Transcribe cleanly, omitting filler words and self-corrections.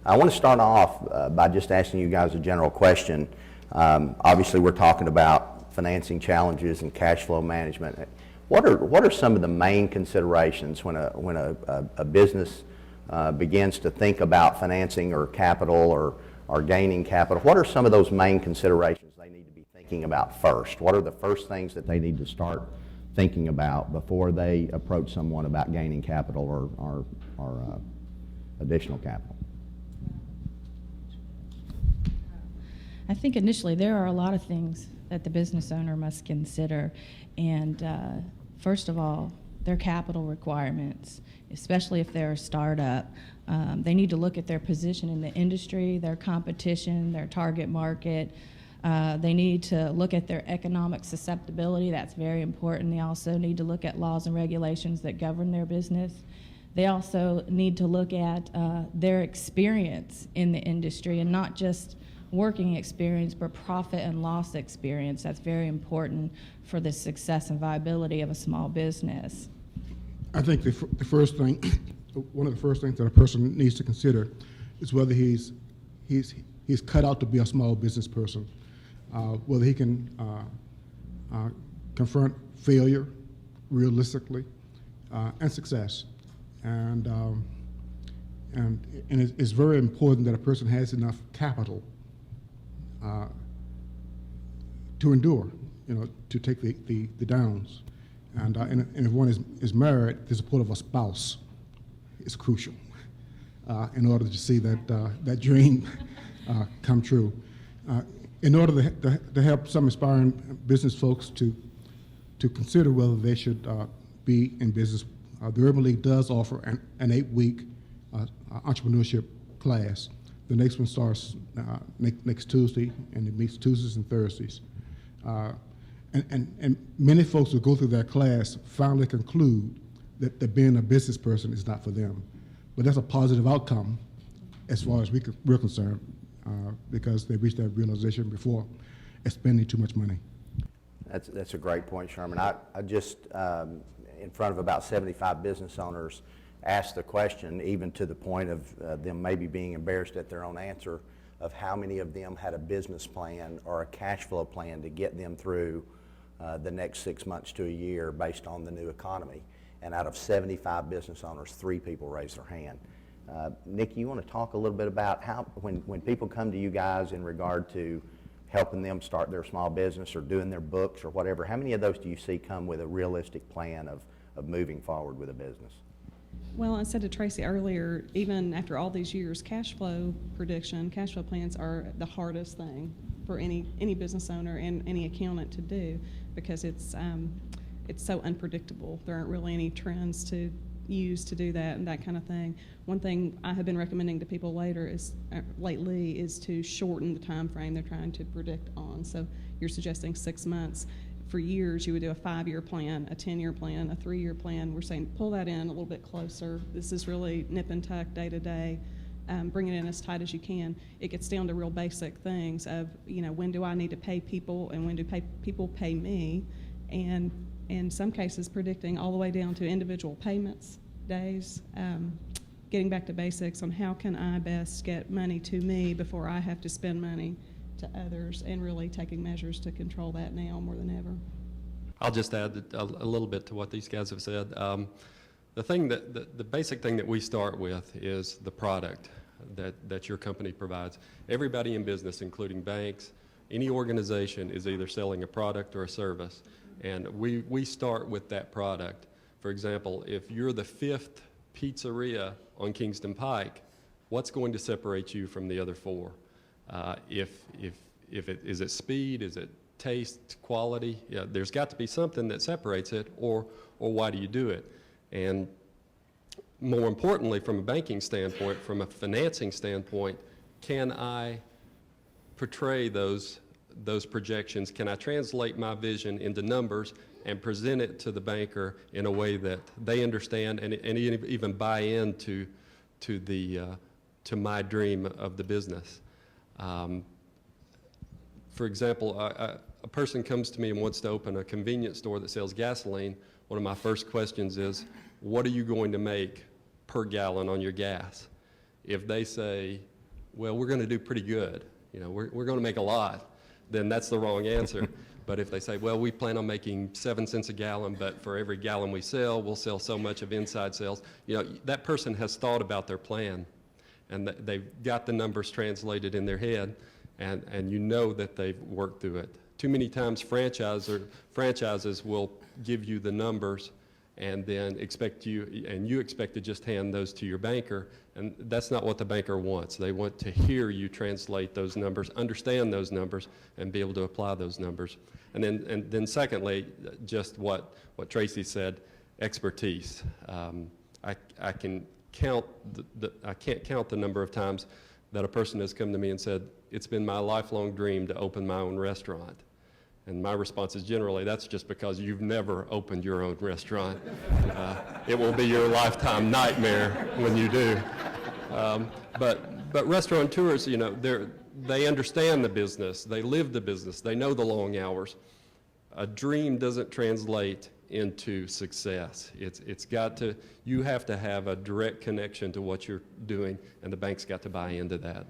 I want to start off by just asking you guys a general question. Obviously, we're talking about financing challenges and cash flow management. What are some of the main considerations when a business begins to think about financing or capital or gaining capital? What are some of those main considerations they need to be thinking about first? What are the first things that they need to start thinking about before they approach someone about gaining capital or additional capital? I think initially there are a lot of things that the business owner must consider, and first of all, their capital requirements, especially if they're a startup. They need to look at their position in the industry, their competition, their target market. They need to look at their economic susceptibility. That's very important. They also need to look at laws and regulations that govern their business. They also need to look at their experience in the industry, and not just working experience, but profit and loss experience. That's very important for the success and viability of a small business. I think the first thing, one of the first things that a person needs to consider is whether he's cut out to be a small business person, whether he can confront failure realistically and success, and it's very important that a person has enough capital to endure, to take the downs. And if one is married, the support of a spouse is crucial in order to see that dream come true. In order to help some aspiring business folks to consider whether they should be in business, the Urban League does offer an 8-week entrepreneurship class. The next one starts next Tuesday, and it meets Tuesdays and Thursdays. And many folks who go through that class finally conclude that being a business person is not for them. But that's a positive outcome as far as we're concerned, because they reach that realization before expending too much money. That's a great point, Sherman. I just, in front of about 75 business owners, asked the question, even to the point of them maybe being embarrassed at their own answer, of how many of them had a business plan or a cash flow plan to get them through the next 6 months to a year based on the new economy. And out of 75 business owners, 3 people raised their hand. Nick, you want to talk a little bit about how, when people come to you guys in regard to helping them start their small business or doing their books or whatever, how many of those do you see come with a realistic plan of moving forward with a business? Well, I said to Tracy earlier, even after all these years, cash flow prediction, cash flow plans are the hardest thing for any business owner and any accountant to do, because it's so unpredictable. There aren't really any trends to use to do that and that kind of thing. One thing I have been recommending to people lately is to shorten the time frame they're trying to predict on. So you're suggesting 6 months. For years, you would do a 5-year plan, a 10-year plan, a 3-year plan. We're saying pull that in a little bit closer. This is really nip and tuck, day to day. Bring it in as tight as you can. It gets down to real basic things of, when do I need to pay people and when do people pay me? And in some cases, predicting all the way down to individual payments, days, getting back to basics on how can I best get money to me before I have to spend money to others, and really taking measures to control that now more than ever. I'll just add a little bit to what these guys have said. The basic thing that we start with is the product that your company provides. Everybody in business, including banks, any organization, is either selling a product or a service, and we start with that product. For example, if you're the 5th pizzeria on Kingston Pike, what's going to separate you from the other 4? Is it speed? Is it taste, quality? Yeah, there's got to be something that separates it, or why do you do it? And more importantly, from a banking standpoint, from a financing standpoint, can I portray those projections? Can I translate my vision into numbers and present it to the banker in a way that they understand and even buy into to my dream of the business? For example, a person comes to me and wants to open a convenience store that sells gasoline. One of my first questions is, what are you going to make per gallon on your gas? If they say well, we're going to do pretty good, we're going to make a lot, then that's the wrong answer. But if they say, well, we plan on making 7 cents a gallon, but for every gallon we sell, we'll sell so much of inside sales, that person has thought about their plan, and they've got the numbers translated in their head, and you know that they've worked through it. Too many times franchises will give you the numbers and then expect you expect to just hand those to your banker, and that's not what the banker wants. They want to hear you translate those numbers, understand those numbers, and be able to apply those numbers. And then secondly, just what Tracy said, expertise. I can't count the number of times that a person has come to me and said, it's been my lifelong dream to open my own restaurant. And my response is generally, that's just because you've never opened your own restaurant. It will be your lifetime nightmare when you do. But restaurateurs, they understand the business, they live the business, they know the long hours. A dream doesn't translate into success. You have to have a direct connection to what you're doing, and the bank's got to buy into that.